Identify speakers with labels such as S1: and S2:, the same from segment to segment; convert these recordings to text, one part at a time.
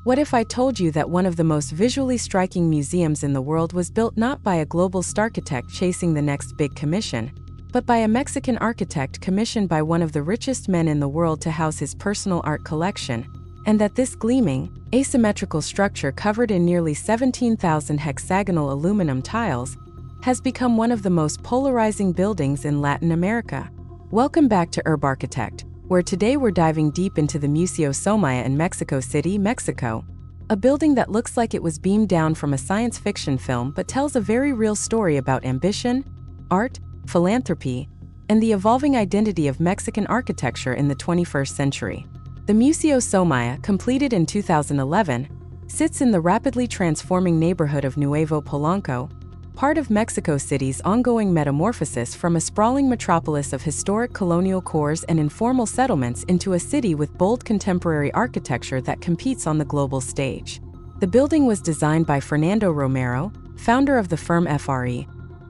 S1: What if I told you that one of the most visually striking museums in the world was built not by a global starchitect chasing the next big commission, but by a Mexican architect commissioned by one of the richest men in the world to house his personal art collection, and that this gleaming, asymmetrical structure covered in nearly 17,000 hexagonal aluminum tiles has become one of the most polarizing buildings in Latin America? Welcome back to UrbArchitect, where today we're diving deep into the Museo Soumaya in Mexico City, Mexico, a building that looks like it was beamed down from a science fiction film but tells a very real story about ambition, art, philanthropy, and the evolving identity of Mexican architecture in the 21st century. The Museo Soumaya, completed in 2011, sits in the rapidly transforming neighborhood of Nuevo Polanco, part of Mexico City's ongoing metamorphosis from a sprawling metropolis of historic colonial cores and informal settlements into a city with bold contemporary architecture that competes on the global stage. The building was designed by Fernando Romero, founder of the firm FRE,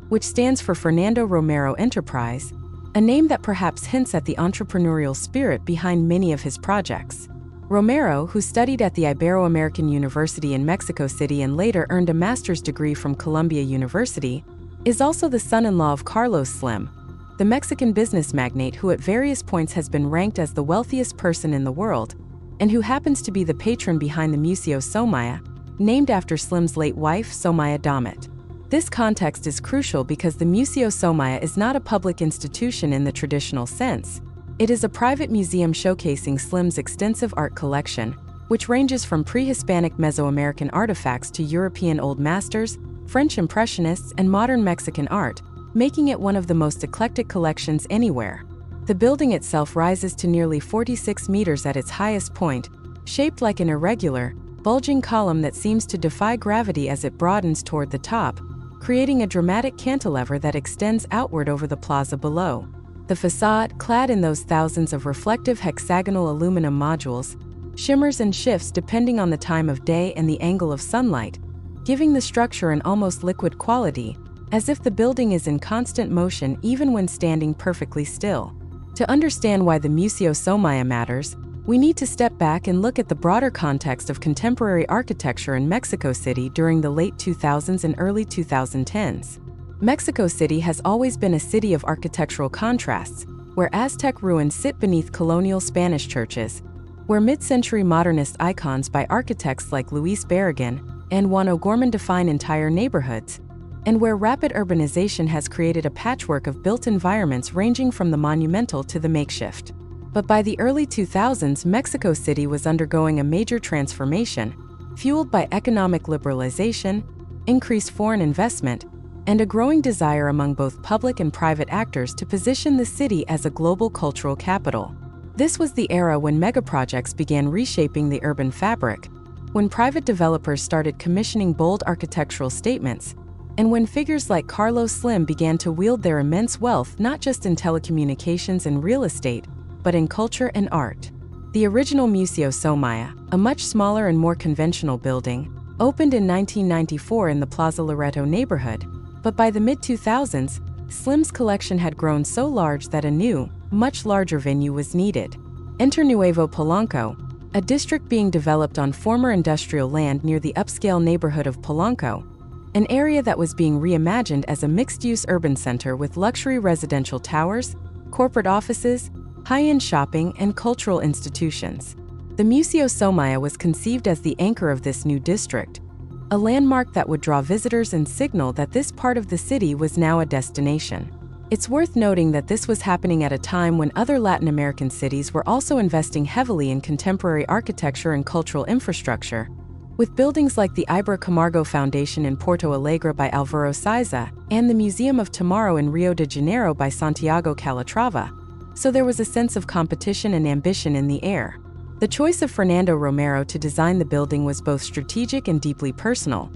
S1: which stands for Fernando Romero Enterprise, a name that perhaps hints at the entrepreneurial spirit behind many of his projects. Romero, who studied at the Ibero-American University in Mexico City and later earned a master's degree from Columbia University, is also the son-in-law of Carlos Slim, the Mexican business magnate who at various points has been ranked as the wealthiest person in the world, and who happens to be the patron behind the Museo Soumaya, named after Slim's late wife, Somaya Damat. This context is crucial because the Museo Soumaya is not a public institution in the traditional sense. It is a private museum showcasing Slim's extensive art collection, which ranges from pre-Hispanic Mesoamerican artifacts to European Old Masters, French Impressionists, and modern Mexican art, making it one of the most eclectic collections anywhere. The building itself rises to nearly 46 meters at its highest point, shaped like an irregular, bulging column that seems to defy gravity as it broadens toward the top, creating a dramatic cantilever that extends outward over the plaza below. The facade, clad in those thousands of reflective hexagonal aluminum modules, shimmers and shifts depending on the time of day and the angle of sunlight, giving the structure an almost liquid quality, as if the building is in constant motion even when standing perfectly still. To understand why the Museo Soumaya matters, we need to step back and look at the broader context of contemporary architecture in Mexico City during the late 2000s and early 2010s. Mexico City has always been a city of architectural contrasts, where Aztec ruins sit beneath colonial Spanish churches, where mid-century modernist icons by architects like Luis Barragán and Juan O'Gorman define entire neighborhoods, and where rapid urbanization has created a patchwork of built environments ranging from the monumental to the makeshift. But by the early 2000s, Mexico City was undergoing a major transformation, fueled by economic liberalization, increased foreign investment, and a growing desire among both public and private actors to position the city as a global cultural capital. This was the era when megaprojects began reshaping the urban fabric, when private developers started commissioning bold architectural statements, and when figures like Carlos Slim began to wield their immense wealth not just in telecommunications and real estate, but in culture and art. The original Museo Soumaya, a much smaller and more conventional building, opened in 1994 in the Plaza Loreto neighborhood, but by the mid-2000s, Slim's collection had grown so large that a new, much larger venue was needed. Enter Nuevo Polanco, a district being developed on former industrial land near the upscale neighborhood of Polanco, an area that was being reimagined as a mixed-use urban center with luxury residential towers, corporate offices, high-end shopping, and cultural institutions. The Museo Soumaya was conceived as the anchor of this new district, a landmark that would draw visitors and signal that this part of the city was now a destination. It's worth noting that this was happening at a time when other Latin American cities were also investing heavily in contemporary architecture and cultural infrastructure, with buildings like the Ibra Camargo Foundation in Porto Alegre by Alvaro Siza and the Museum of Tomorrow in Rio de Janeiro by Santiago Calatrava. So there was a sense of competition and ambition in the air. The choice of Fernando Romero to design the building was both strategic and deeply personal.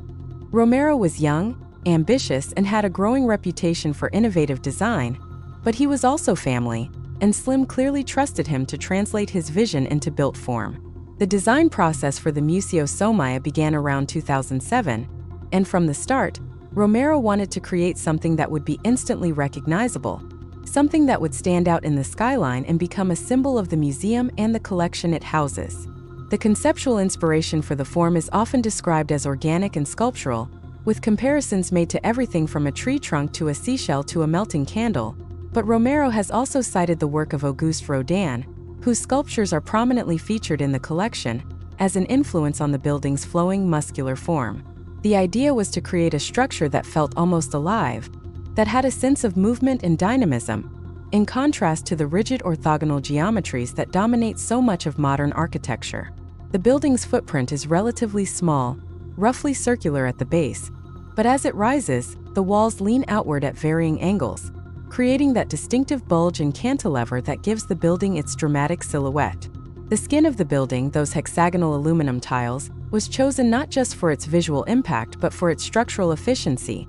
S1: Romero was young, ambitious, and had a growing reputation for innovative design, but he was also family, and Slim clearly trusted him to translate his vision into built form. The design process for the Museo Soumaya began around 2007, and from the start, Romero wanted to create something that would be instantly recognizable, something that would stand out in the skyline and become a symbol of the museum and the collection it houses. The conceptual inspiration for the form is often described as organic and sculptural, with comparisons made to everything from a tree trunk to a seashell to a melting candle. But Romero has also cited the work of Auguste Rodin, whose sculptures are prominently featured in the collection, as an influence on the building's flowing muscular form. The idea was to create a structure that felt almost alive, that had a sense of movement and dynamism, in contrast to the rigid orthogonal geometries that dominate so much of modern architecture. The building's footprint is relatively small, roughly circular at the base, but as it rises, the walls lean outward at varying angles, creating that distinctive bulge and cantilever that gives the building its dramatic silhouette. The skin of the building, those hexagonal aluminum tiles, was chosen not just for its visual impact but for its structural efficiency.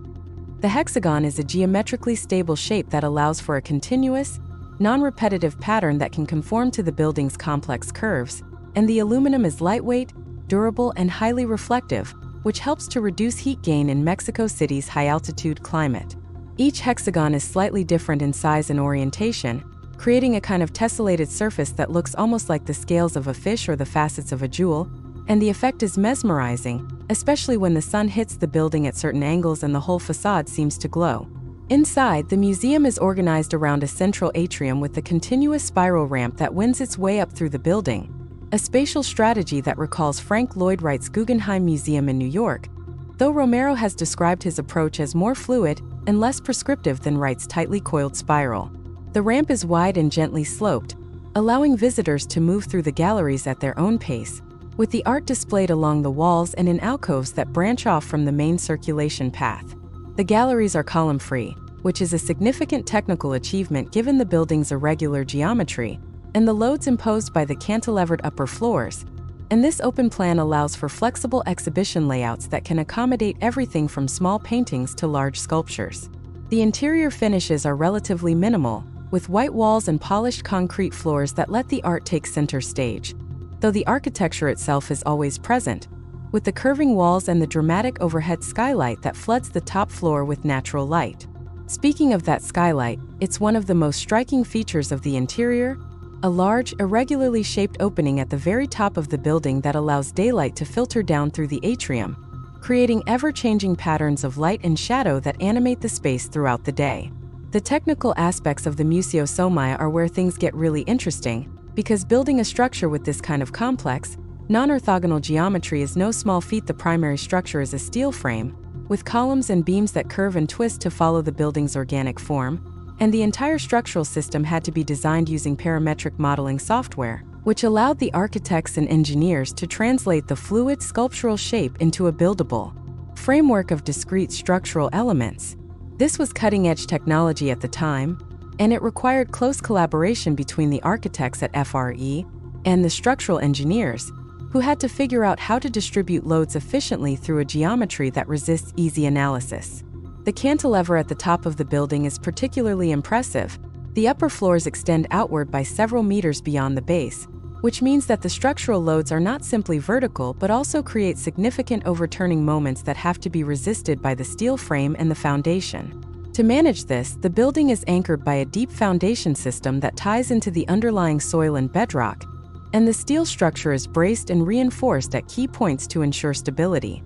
S1: The hexagon is a geometrically stable shape that allows for a continuous, non-repetitive pattern that can conform to the building's complex curves, and the aluminum is lightweight, durable, and highly reflective, which helps to reduce heat gain in Mexico City's high-altitude climate. Each hexagon is slightly different in size and orientation, creating a kind of tessellated surface that looks almost like the scales of a fish or the facets of a jewel, and the effect is mesmerizing, especially when the sun hits the building at certain angles and the whole facade seems to glow. Inside, the museum is organized around a central atrium with a continuous spiral ramp that wends its way up through the building, a spatial strategy that recalls Frank Lloyd Wright's Guggenheim Museum in New York, though Romero has described his approach as more fluid and less prescriptive than Wright's tightly coiled spiral. The ramp is wide and gently sloped, allowing visitors to move through the galleries at their own pace, with the art displayed along the walls and in alcoves that branch off from the main circulation path. The galleries are column-free, which is a significant technical achievement given the building's irregular geometry and the loads imposed by the cantilevered upper floors, and this open plan allows for flexible exhibition layouts that can accommodate everything from small paintings to large sculptures. The interior finishes are relatively minimal, with white walls and polished concrete floors that let the art take center stage, though the architecture itself is always present, with the curving walls and the dramatic overhead skylight that floods the top floor with natural light. Speaking of that skylight, it's one of the most striking features of the interior, a large, irregularly shaped opening at the very top of the building that allows daylight to filter down through the atrium, creating ever-changing patterns of light and shadow that animate the space throughout the day. The technical aspects of the Museo Soumaya are where things get really interesting, because building a structure with this kind of complex, non-orthogonal geometry is no small feat. The primary structure is a steel frame, with columns and beams that curve and twist to follow the building's organic form, and the entire structural system had to be designed using parametric modeling software, which allowed the architects and engineers to translate the fluid sculptural shape into a buildable framework of discrete structural elements. This was cutting-edge technology at the time, and it required close collaboration between the architects at FRE and the structural engineers, who had to figure out how to distribute loads efficiently through a geometry that resists easy analysis. The cantilever at the top of the building is particularly impressive. The upper floors extend outward by several meters beyond the base, which means that the structural loads are not simply vertical but also create significant overturning moments that have to be resisted by the steel frame and the foundation. To manage this, the building is anchored by a deep foundation system that ties into the underlying soil and bedrock, and the steel structure is braced and reinforced at key points to ensure stability.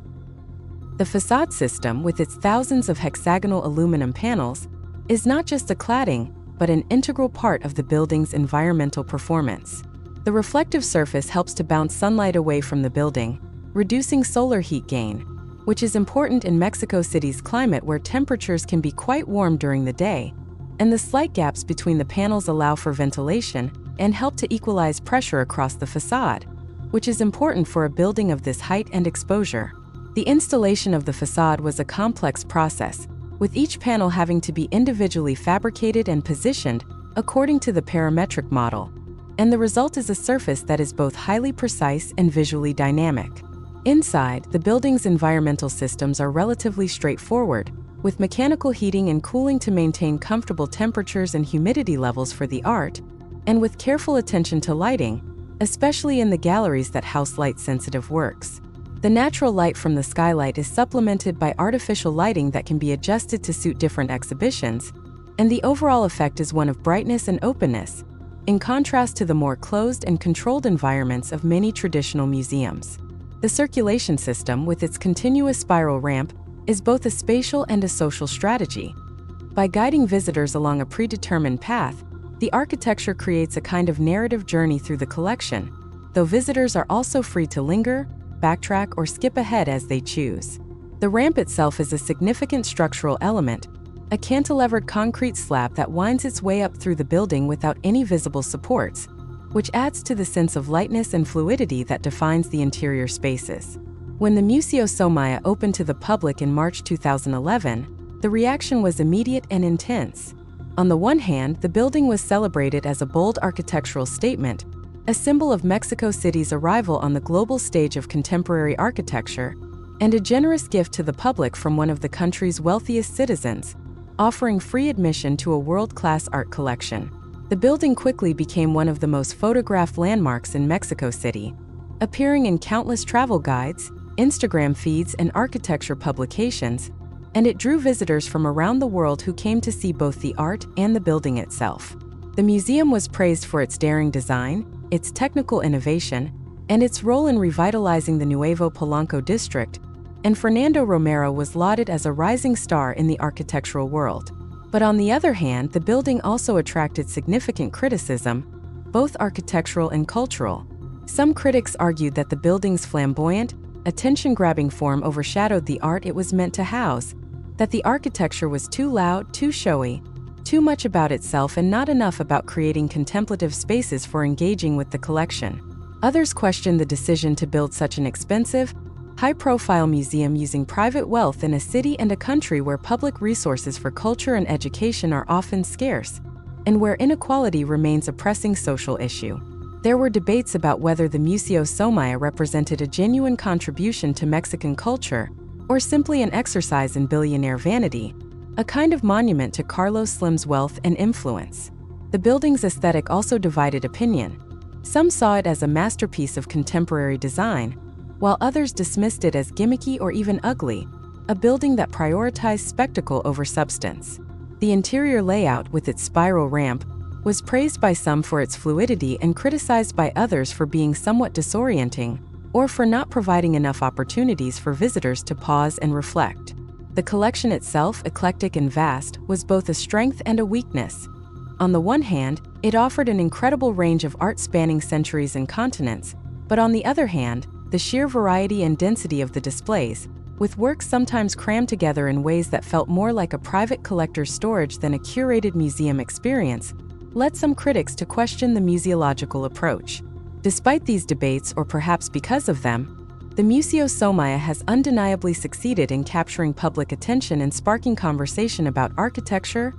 S1: The facade system, with its thousands of hexagonal aluminum panels, is not just a cladding, but an integral part of the building's environmental performance. The reflective surface helps to bounce sunlight away from the building, reducing solar heat gain, which is important in Mexico City's climate where temperatures can be quite warm during the day, and the slight gaps between the panels allow for ventilation and help to equalize pressure across the facade, which is important for a building of this height and exposure. The installation of the facade was a complex process, with each panel having to be individually fabricated and positioned according to the parametric model, and the result is a surface that is both highly precise and visually dynamic. Inside, the building's environmental systems are relatively straightforward, with mechanical heating and cooling to maintain comfortable temperatures and humidity levels for the art, and with careful attention to lighting, especially in the galleries that house light-sensitive works. The natural light from the skylight is supplemented by artificial lighting that can be adjusted to suit different exhibitions, and the overall effect is one of brightness and openness, in contrast to the more closed and controlled environments of many traditional museums. The circulation system, with its continuous spiral ramp, is both a spatial and a social strategy. By guiding visitors along a predetermined path, the architecture creates a kind of narrative journey through the collection, though visitors are also free to linger, backtrack, or skip ahead as they choose. The ramp itself is a significant structural element, a cantilevered concrete slab that winds its way up through the building without any visible supports, which adds to the sense of lightness and fluidity that defines the interior spaces. When the Museo Soumaya opened to the public in March 2011, the reaction was immediate and intense. On the one hand, the building was celebrated as a bold architectural statement, a symbol of Mexico City's arrival on the global stage of contemporary architecture, and a generous gift to the public from one of the country's wealthiest citizens, offering free admission to a world-class art collection. The building quickly became one of the most photographed landmarks in Mexico City, appearing in countless travel guides, Instagram feeds, and architecture publications, and it drew visitors from around the world who came to see both the art and the building itself. The museum was praised for its daring design, its technical innovation, and its role in revitalizing the Nuevo Polanco district, and Fernando Romero was lauded as a rising star in the architectural world. But on the other hand, the building also attracted significant criticism, both architectural and cultural. Some critics argued that the building's flamboyant, attention-grabbing form overshadowed the art it was meant to house, that the architecture was too loud, too showy, too much about itself and not enough about creating contemplative spaces for engaging with the collection. Others questioned the decision to build such an expensive, high-profile museum using private wealth in a city and a country where public resources for culture and education are often scarce, and where inequality remains a pressing social issue. There were debates about whether the Museo Soumaya represented a genuine contribution to Mexican culture, or simply an exercise in billionaire vanity, a kind of monument to Carlos Slim's wealth and influence. The building's aesthetic also divided opinion. Some saw it as a masterpiece of contemporary design, while others dismissed it as gimmicky or even ugly, a building that prioritized spectacle over substance. The interior layout, with its spiral ramp, was praised by some for its fluidity and criticized by others for being somewhat disorienting, or for not providing enough opportunities for visitors to pause and reflect. The collection itself, eclectic and vast, was both a strength and a weakness. On the one hand, it offered an incredible range of art spanning centuries and continents, but on the other hand, the sheer variety and density of the displays, with works sometimes crammed together in ways that felt more like a private collector's storage than a curated museum experience, led some critics to question the museological approach. Despite these debates, or perhaps because of them, the Museo Soumaya has undeniably succeeded in capturing public attention and sparking conversation about architecture,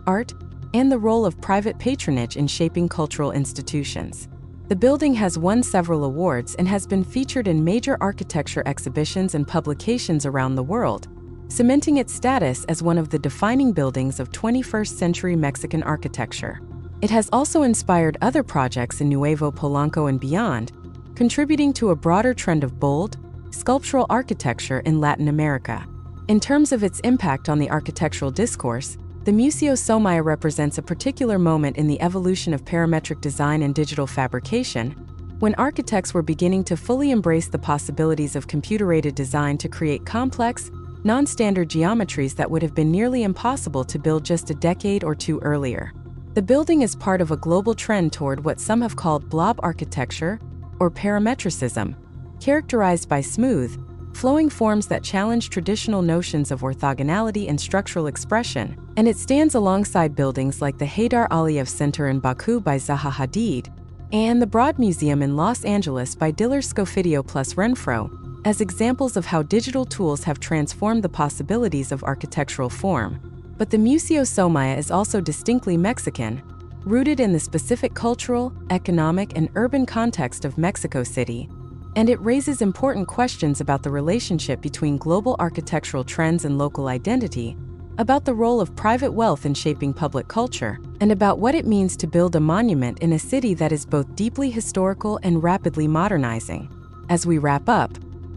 S1: art, and the role of private patronage in shaping cultural institutions. The building has won several awards and has been featured in major architecture exhibitions and publications around the world, cementing its status as one of the defining buildings of 21st century Mexican architecture. It has also inspired other projects in Nuevo Polanco and beyond, contributing to a broader trend of bold, sculptural architecture in Latin America. In terms of its impact on the architectural discourse, the Museo Soumaya represents a particular moment in the evolution of parametric design and digital fabrication, when architects were beginning to fully embrace the possibilities of computer-aided design to create complex, non-standard geometries that would have been nearly impossible to build just a decade or two earlier. The building is part of a global trend toward what some have called blob architecture, or parametricism, characterized by smooth, flowing forms that challenge traditional notions of orthogonality and structural expression, and it stands alongside buildings like the Haydar Aliyev Center in Baku by Zaha Hadid, and the Broad Museum in Los Angeles by Diller Scofidio plus Renfro, as examples of how digital tools have transformed the possibilities of architectural form. But the Museo Soumaya is also distinctly Mexican, rooted in the specific cultural, economic, and urban context of Mexico City, and it raises important questions about the relationship between global architectural trends and local identity, about the role of private wealth in shaping public culture, and about what it means to build a monument in a city that is both deeply historical and rapidly modernizing. As we wrap up,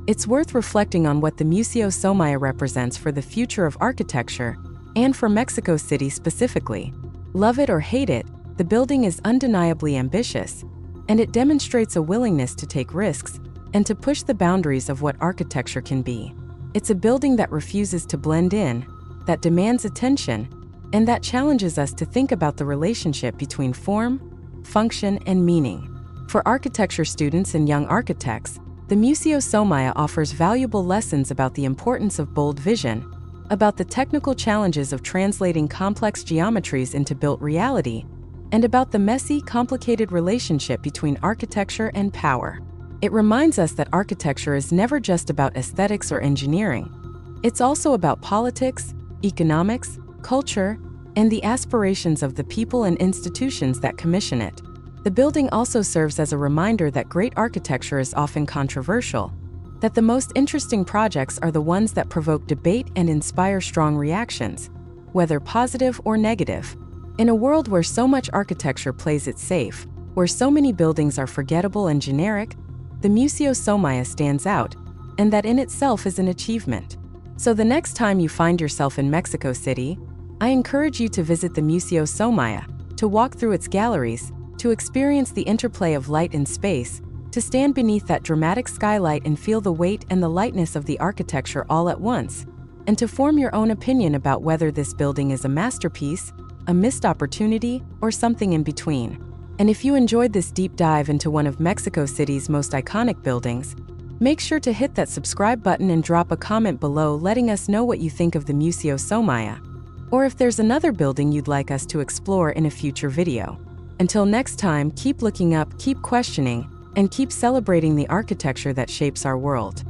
S1: it's worth reflecting on what the Museo Soumaya represents for the future of architecture, and for Mexico City specifically. Love it or hate it, The building is undeniably ambitious, and it demonstrates a willingness to take risks and to push the boundaries of what architecture can be. It's a building that refuses to blend in, that demands attention, and that challenges us to think about the relationship between form, function, and meaning. For architecture students and young architects, the Museo Soumaya offers valuable lessons about the importance of bold vision, about the technical challenges of translating complex geometries into built reality, and about the messy, complicated relationship between architecture and power. It reminds us that architecture is never just about aesthetics or engineering. It's also about politics, economics, culture, and the aspirations of the people and institutions that commission it. The building also serves as a reminder that great architecture is often controversial, that the most interesting projects are the ones that provoke debate and inspire strong reactions, whether positive or negative. In a world where so much architecture plays it safe, where so many buildings are forgettable and generic, the Museo Soumaya stands out, and that in itself is an achievement. So the next time you find yourself in Mexico City, I encourage you to visit the Museo Soumaya, to walk through its galleries, to experience the interplay of light and space, to stand beneath that dramatic skylight and feel the weight and the lightness of the architecture all at once, and to form your own opinion about whether this building is a masterpiece, a missed opportunity, or something in between. And if you enjoyed this deep dive into one of Mexico City's most iconic buildings, make sure to hit that subscribe button and drop a comment below letting us know what you think of the Museo Soumaya, or if there's another building you'd like us to explore in a future video. Until next time, keep looking up, keep questioning, and keep celebrating the architecture that shapes our world.